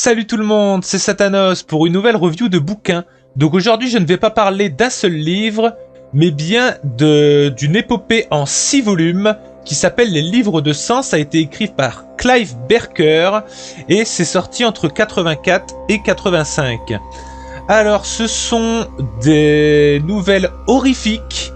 Salut tout le monde, c'est Satanos pour une nouvelle review de bouquins. Donc aujourd'hui je ne vais pas parler d'un seul livre, mais bien d'une épopée en 6 volumes qui s'appelle Les Livres de Sang. Ça a été écrit par Clive Barker et c'est sorti entre 84 et 85. Alors ce sont des nouvelles horrifiques,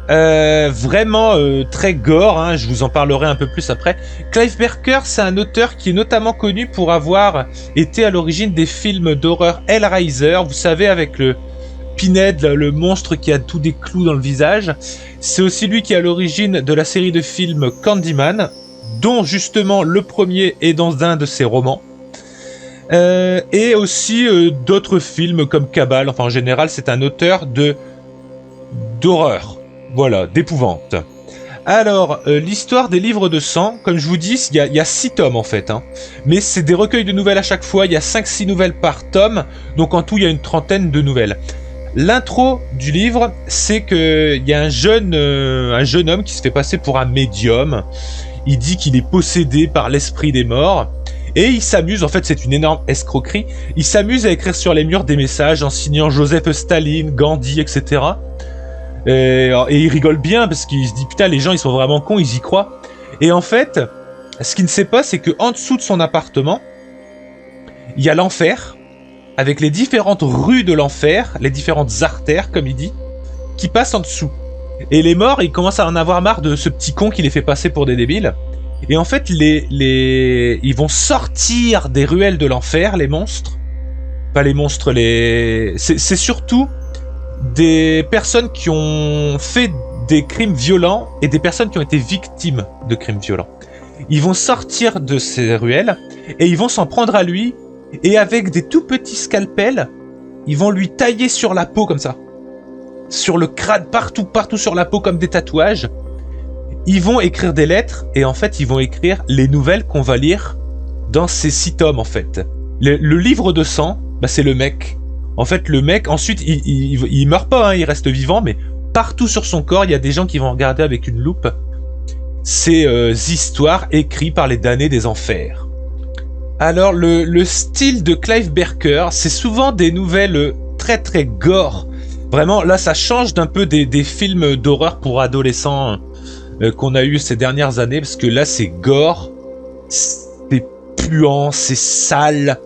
vraiment très gore, hein, je vous en parlerai un peu plus après. Clive Barker, c'est un auteur qui est notamment connu pour avoir été à l'origine des films d'horreur Hellraiser, vous savez, avec le Pinhead, le monstre qui a tous des clous dans le visage. C'est aussi lui qui est à l'origine de la série de films Candyman, dont justement le premier est dans un de ses romans. Et aussi d'autres films comme Cabal. Enfin, en général, c'est un auteur d'horreur. Voilà, d'épouvante. Alors, l'histoire des livres de sang, comme je vous dis, il y a 6 tomes en fait, hein. Mais c'est des recueils de nouvelles à chaque fois, il y a 5-6 nouvelles par tome, donc en tout il y a une trentaine de nouvelles. L'intro du livre, c'est qu'il y a un jeune homme qui se fait passer pour un médium. Il dit qu'il est possédé par l'esprit des morts, et il s'amuse, en fait c'est une énorme escroquerie, il s'amuse à écrire sur les murs des messages en signant Joseph Staline, Gandhi, etc. Et il rigole bien parce qu'il se dit putain, les gens ils sont vraiment cons, ils y croient. Et en fait, ce qu'il ne sait pas, c'est que en dessous de son appartement, il y a l'enfer, avec les différentes rues de l'enfer, les différentes artères comme il dit, qui passent en dessous. Et les morts, ils commencent à en avoir marre de ce petit con qui les fait passer pour des débiles. Et en fait, ils vont sortir des ruelles de l'enfer, les monstres. Pas les monstres, c'est surtout des personnes qui ont fait des crimes violents et des personnes qui ont été victimes de crimes violents. Ils vont sortir de ces ruelles et ils vont s'en prendre à lui, et avec des tout petits scalpels, ils vont lui tailler sur la peau comme ça. Sur le crâne, partout sur la peau comme des tatouages. Ils vont écrire des lettres et en fait ils vont écrire les nouvelles qu'on va lire dans ces 6 tomes en fait. Le livre de sang, bah, c'est le mec. En fait, le mec, ensuite, il meurt pas, hein, il reste vivant, mais partout sur son corps, il y a des gens qui vont regarder avec une loupe ces histoires écrites par les damnés des enfers. Alors, le style de Clive Barker, c'est souvent des nouvelles très très gore. Vraiment, là, ça change d'un peu des films d'horreur pour adolescents qu'on a eu ces dernières années, parce que là, c'est gore, c'est puant, c'est sale.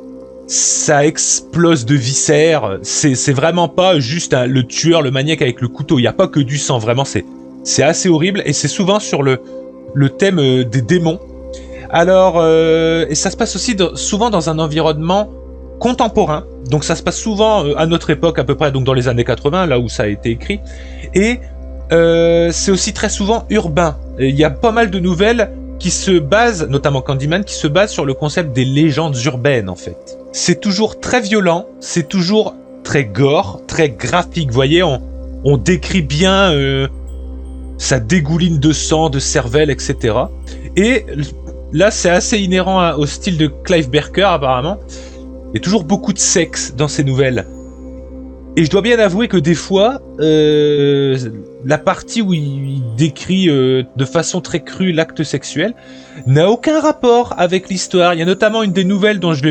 Ça explose de viscères, c'est vraiment pas juste le tueur, le maniaque avec le couteau, il n'y a pas que du sang, vraiment c'est assez horrible, et c'est souvent sur le thème des démons. Alors, et ça se passe aussi souvent dans un environnement contemporain, donc ça se passe souvent à notre époque à peu près, donc dans les années 80, là où ça a été écrit, et c'est aussi très souvent urbain. Il y a pas mal de nouvelles qui se basent, notamment Candyman, qui se basent sur le concept des légendes urbaines en fait. C'est toujours très violent, c'est toujours très gore, très graphique. Vous voyez, on décrit bien ça dégouline de sang, de cervelle, etc. Et là, c'est assez inhérent au style de Clive Barker apparemment. Il y a toujours beaucoup de sexe dans ces nouvelles. Et je dois bien avouer que des fois, la partie où il décrit de façon très crue l'acte sexuel n'a aucun rapport avec l'histoire. Il y a notamment une des nouvelles que je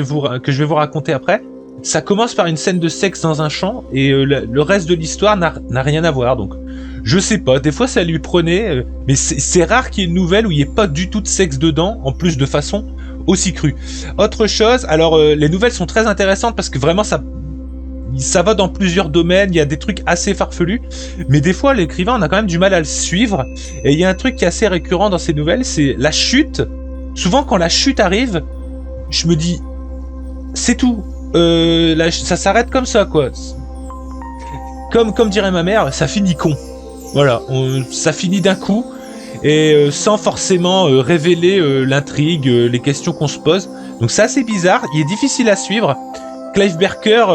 vais vous raconter après. Ça commence par une scène de sexe dans un champ et le reste de l'histoire n'a rien à voir. Donc, je sais pas, des fois ça lui prenait, mais c'est rare qu'il y ait une nouvelle où il n'y ait pas du tout de sexe dedans, en plus de façon aussi crue. Autre chose, alors les nouvelles sont très intéressantes parce que vraiment ça va dans plusieurs domaines, il y a des trucs assez farfelus, mais des fois l'écrivain on a quand même du mal à le suivre, et il y a un truc qui est assez récurrent dans ces nouvelles, c'est la chute. Souvent quand la chute arrive, je me dis, c'est tout, ça s'arrête comme ça quoi. Comme dirait ma mère, ça finit con. Voilà, ça finit d'un coup, et sans forcément révéler l'intrigue, les questions qu'on se pose. Donc c'est assez bizarre, il est difficile à suivre. Clive Barker,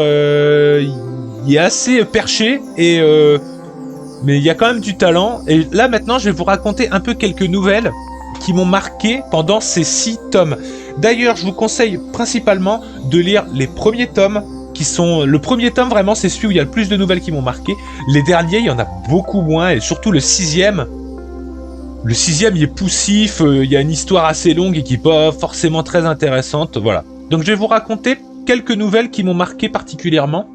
il est assez perché, mais il y a quand même du talent. Et là maintenant, je vais vous raconter un peu quelques nouvelles qui m'ont marqué pendant ces 6 tomes. D'ailleurs, je vous conseille principalement de lire les premiers tomes, qui sont... Le premier tome, vraiment, c'est celui où il y a le plus de nouvelles qui m'ont marqué. Les derniers, il y en a beaucoup moins, et surtout le 6e. Le 6e, il est poussif, il y a une histoire assez longue et qui n'est pas forcément très intéressante, voilà. Donc je vais vous raconter quelques nouvelles qui m'ont marqué particulièrement.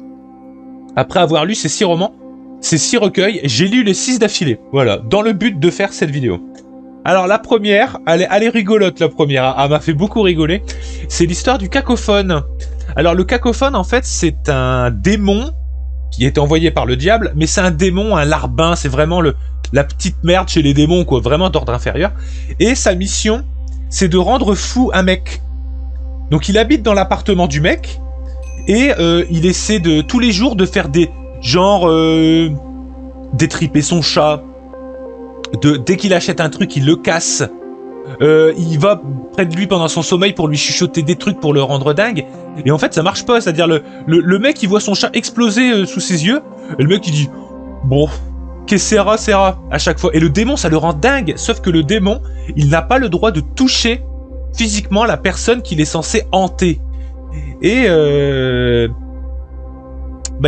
Après avoir lu ces 6 romans, ces 6 recueils, j'ai lu les 6 d'affilée. Voilà, dans le but de faire cette vidéo. Alors la première, elle est rigolote la première, elle m'a fait beaucoup rigoler. C'est l'histoire du Cacophone. Alors le Cacophone, en fait, c'est un démon qui est envoyé par le diable, mais c'est un démon, un larbin, c'est vraiment la petite merde chez les démons, quoi, vraiment d'ordre inférieur. Et sa mission, c'est de rendre fou un mec. Donc il habite dans l'appartement du mec, et il essaie de tous les jours de faire des... genre... détriper son chat. Dès qu'il achète un truc, il le casse. Il va près de lui pendant son sommeil pour lui chuchoter des trucs pour le rendre dingue. Et en fait, ça marche pas. C'est-à-dire, le mec, il voit son chat exploser sous ses yeux. Et le mec, il dit... Bon, qu'est-ce que c'est à chaque fois. Et le démon, ça le rend dingue. Sauf que le démon, il n'a pas le droit de toucher physiquement la personne qu'il est censé hanter. Et...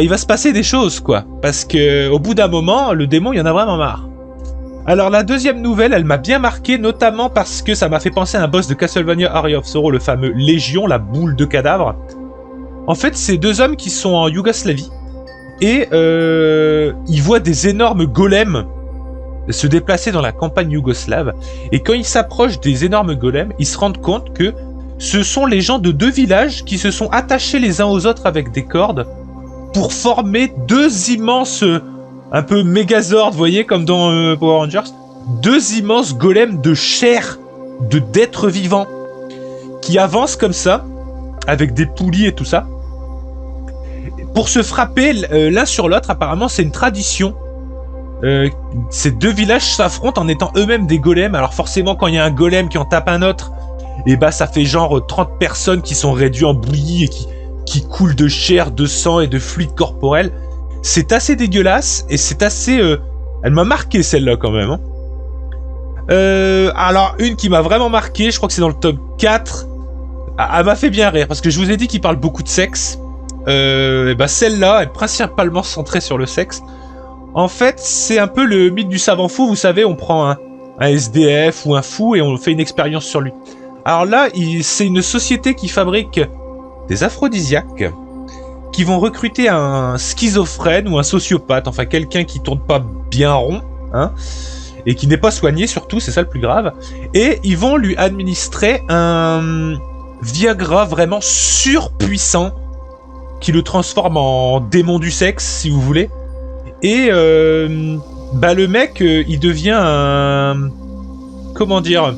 il va se passer des choses, quoi. Parce que au bout d'un moment, le démon, il en a vraiment marre. Alors la deuxième nouvelle, elle m'a bien marqué, notamment parce que ça m'a fait penser à un boss de Castlevania Area of Sorrow, le fameux Légion, la boule de cadavres. En fait, c'est 2 hommes qui sont en Yougoslavie, et ils voient des énormes golems se déplacer dans la campagne yougoslave, et quand ils s'approchent des énormes golems, ils se rendent compte que ce sont les gens de 2 villages qui se sont attachés les uns aux autres avec des cordes, pour former 2 immenses... un peu Megazord, vous voyez, comme dans Power Rangers. 2 immenses golems de chair, d'êtres vivants, qui avancent comme ça, avec des poulies et tout ça, pour se frapper l'un sur l'autre. Apparemment, c'est une tradition. Ces 2 villages s'affrontent en étant eux-mêmes des golems. Alors forcément, quand il y a un golem qui en tape un autre, et ça fait genre 30 personnes qui sont réduites en bouillie et qui coulent de chair, de sang et de fluide corporel. C'est assez dégueulasse et c'est assez... Elle m'a marqué celle-là quand même. Hein. Alors une qui m'a vraiment marqué, je crois que c'est dans le top 4. Elle m'a fait bien rire parce que je vous ai dit qu'il parle beaucoup de sexe. Celle-là est principalement centrée sur le sexe. En fait, c'est un peu le mythe du savant fou. Vous savez, on prend un SDF ou un fou et on fait une expérience sur lui. Alors là, c'est une société qui fabrique des aphrodisiaques qui vont recruter un schizophrène ou un sociopathe, enfin quelqu'un qui tourne pas bien rond, hein, et qui n'est pas soigné surtout, c'est ça le plus grave, et ils vont lui administrer un Viagra vraiment surpuissant qui le transforme en démon du sexe, si vous voulez, et le mec, il devient un... comment dire,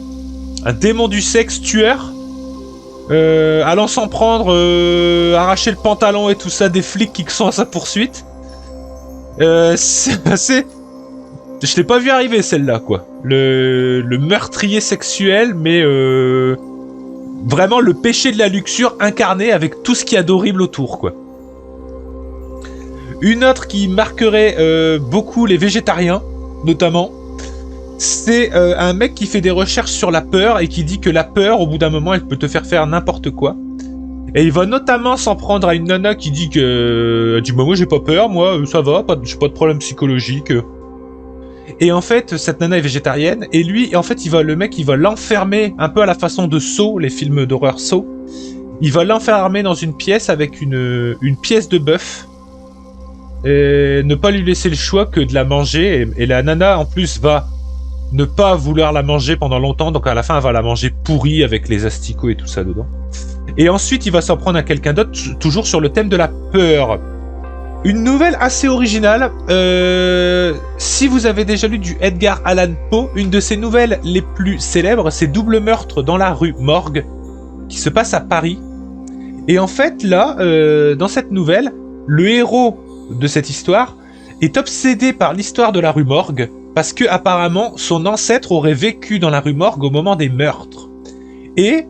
un démon du sexe tueur, allant s'en prendre, arracher le pantalon et tout ça, des flics qui sont à sa poursuite. C'est assez... Je l'ai pas vu arriver celle-là, quoi. Le meurtrier sexuel, mais vraiment le péché de la luxure incarné avec tout ce qu'il y a d'horrible autour, quoi. Une autre qui marquerait beaucoup les végétariens, notamment, c'est un mec qui fait des recherches sur la peur et qui dit que la peur, au bout d'un moment, elle peut te faire n'importe quoi. Et il va notamment s'en prendre à une nana qui dit que... moi j'ai pas peur, moi ça va, j'ai pas de problème psychologique. Et en fait, cette nana est végétarienne, et lui, en fait, le mec, il va l'enfermer, un peu à la façon de Saw, les films d'horreur Saw. Il va l'enfermer dans une pièce avec une pièce de bœuf, et ne pas lui laisser le choix que de la manger, et la nana, en plus, va ne pas vouloir la manger pendant longtemps, donc à la fin elle va la manger pourrie avec les asticots et tout ça dedans. Et ensuite il va s'en prendre à quelqu'un d'autre, toujours sur le thème de la peur. Une nouvelle assez originale, si vous avez déjà lu du Edgar Allan Poe, une de ses nouvelles les plus célèbres, c'est Double meurtre dans la rue Morgue, qui se passe à Paris. Et en fait là, dans cette nouvelle, le héros de cette histoire est obsédé par l'histoire de la rue Morgue, parce que apparemment son ancêtre aurait vécu dans la rue Morgue au moment des meurtres. Et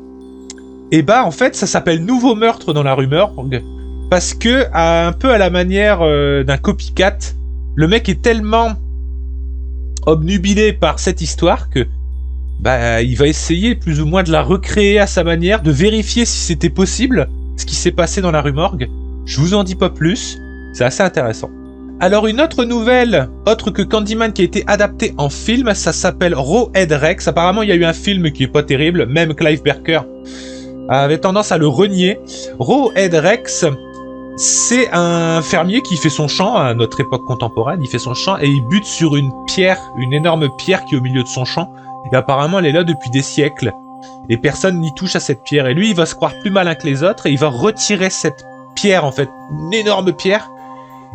en fait ça s'appelle Nouveau meurtre dans la rue Morgue parce que un peu à la manière d'un copycat, le mec est tellement obnubilé par cette histoire que il va essayer plus ou moins de la recréer à sa manière, de vérifier si c'était possible ce qui s'est passé dans la rue Morgue. Je vous en dis pas plus, c'est assez intéressant. Alors une autre nouvelle, autre que Candyman, qui a été adaptée en film, ça s'appelle Rawhead Rex. Apparemment il y a eu un film qui est pas terrible, même Clive Barker avait tendance à le renier. Rawhead Rex, c'est un fermier qui fait son champ à notre époque contemporaine. Il fait son champ et il bute sur une pierre, une énorme pierre qui est au milieu de son champ. Et apparemment, elle est là depuis des siècles. Et personne n'y touche à cette pierre. Et lui, il va se croire plus malin que les autres et il va retirer cette pierre, en fait, une énorme pierre.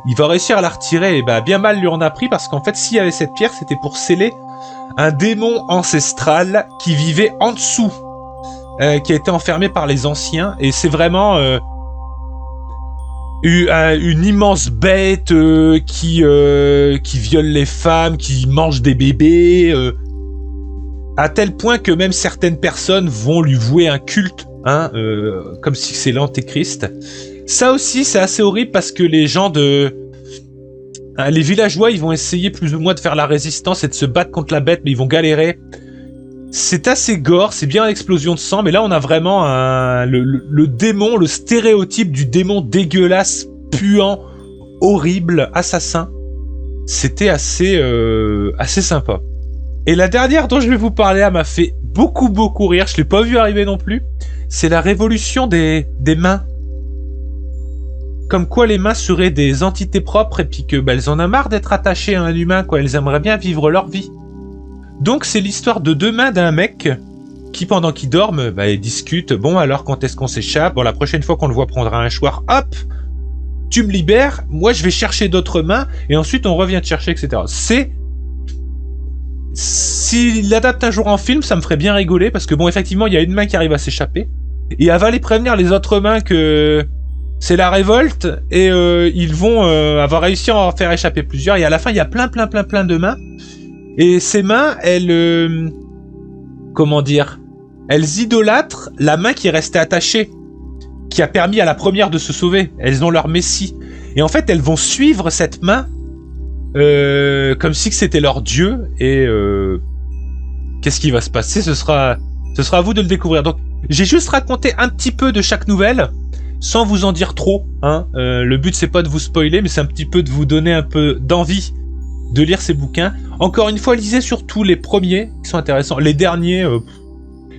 Il va réussir à la retirer et bien mal lui en a pris parce qu'en fait, s'il y avait cette pierre, c'était pour sceller un démon ancestral qui vivait en dessous, qui a été enfermé par les anciens. Et c'est vraiment une immense bête qui viole les femmes, qui mange des bébés, à tel point que même certaines personnes vont lui vouer un culte, comme si c'est l'antéchrist. Ça aussi, c'est assez horrible parce que les gens les villageois, ils vont essayer plus ou moins de faire la résistance et de se battre contre la bête, mais ils vont galérer. C'est assez gore, c'est bien l'explosion de sang, mais là on a vraiment le démon, le stéréotype du démon dégueulasse, puant, horrible, assassin. C'était assez sympa. Et la dernière dont je vais vous parler, elle m'a fait beaucoup rire, je l'ai pas vu arriver non plus. C'est la révolution des mains. Comme quoi les mains seraient des entités propres et puis que elles en ont marre d'être attachées à un humain, quoi. Elles aimeraient bien vivre leur vie. Donc c'est l'histoire de deux mains d'un mec qui, pendant qu'il dorme, il discute. Bon, alors quand est-ce qu'on s'échappe? Bon, la prochaine fois qu'on le voit prendre un hachoir, hop, tu me libères, moi je vais chercher d'autres mains et ensuite on revient te chercher, etc. S'il l'adapte un jour en film, ça me ferait bien rigoler parce que bon, effectivement, il y a une main qui arrive à s'échapper et elle va aller prévenir les autres mains que c'est la révolte et ils vont avoir réussi à en faire échapper plusieurs et à la fin, il y a plein de mains. Et ces mains, elles... comment dire? Elles idolâtrent la main qui est restée attachée, qui a permis à la première de se sauver. Elles ont leur messie. Et en fait, elles vont suivre cette main comme si c'était leur dieu. Et qu'est-ce qui va se passer? Ce sera à vous de le découvrir. Donc, j'ai juste raconté un petit peu de chaque nouvelle, sans vous en dire trop. Le but, c'est pas de vous spoiler, mais c'est un petit peu de vous donner un peu d'envie de lire ces bouquins. Encore une fois, lisez surtout les premiers qui sont intéressants. Les derniers,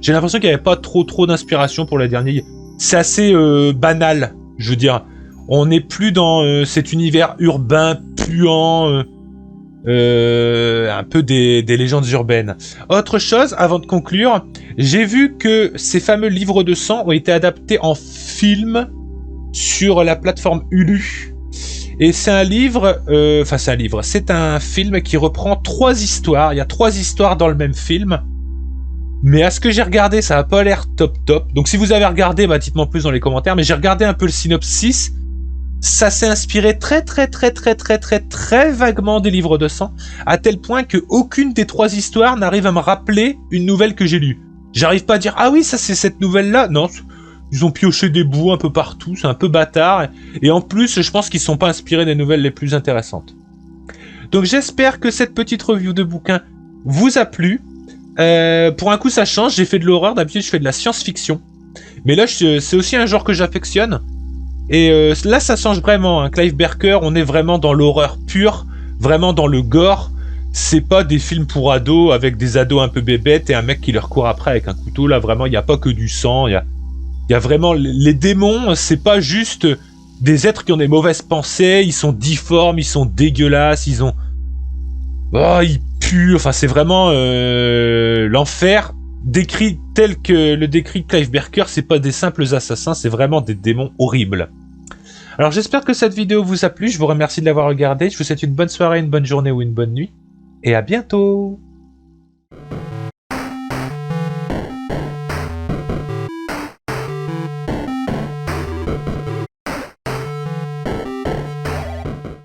j'ai l'impression qu'il n'y avait pas trop d'inspiration pour les derniers. C'est assez banal, je veux dire. On n'est plus dans cet univers urbain, puant, un peu des légendes urbaines. Autre chose, avant de conclure, j'ai vu que ces fameux livres de sang ont été adaptés en film sur la plateforme Hulu. Et c'est un livre, c'est un film qui reprend 3 histoires. Il y a 3 histoires dans le même film. Mais à ce que j'ai regardé, ça n'a pas l'air top. Donc si vous avez regardé, dites-moi plus dans les commentaires. Mais j'ai regardé un peu le synopsis. Ça s'est inspiré très vaguement des livres de sang, à tel point que aucune des 3 histoires n'arrive à me rappeler une nouvelle que j'ai lue. J'arrive pas à dire, ah oui, ça c'est cette nouvelle-là. Non, ils ont pioché des bouts un peu partout, c'est un peu bâtard. Et en plus, je pense qu'ils ne sont pas inspirés des nouvelles les plus intéressantes. Donc j'espère que cette petite review de bouquin vous a plu. Pour un coup, ça change, j'ai fait de l'horreur, d'habitude je fais de la science-fiction. Mais là, c'est aussi un genre que j'affectionne. Et là, ça change vraiment. Clive Barker, on est vraiment dans l'horreur pure, vraiment dans le gore. C'est pas des films pour ados avec des ados un peu bébêtes et un mec qui leur court après avec un couteau. Là, vraiment, il n'y a pas que du sang, il y a vraiment... Les démons, c'est pas juste des êtres qui ont des mauvaises pensées, ils sont difformes, ils sont dégueulasses, ils puent, enfin c'est vraiment l'enfer. Décrit tel que le décrit Clive Barker, c'est pas des simples assassins, c'est vraiment des démons horribles. Alors j'espère que cette vidéo vous a plu, je vous remercie de l'avoir regardée, je vous souhaite une bonne soirée, une bonne journée ou une bonne nuit, et à bientôt!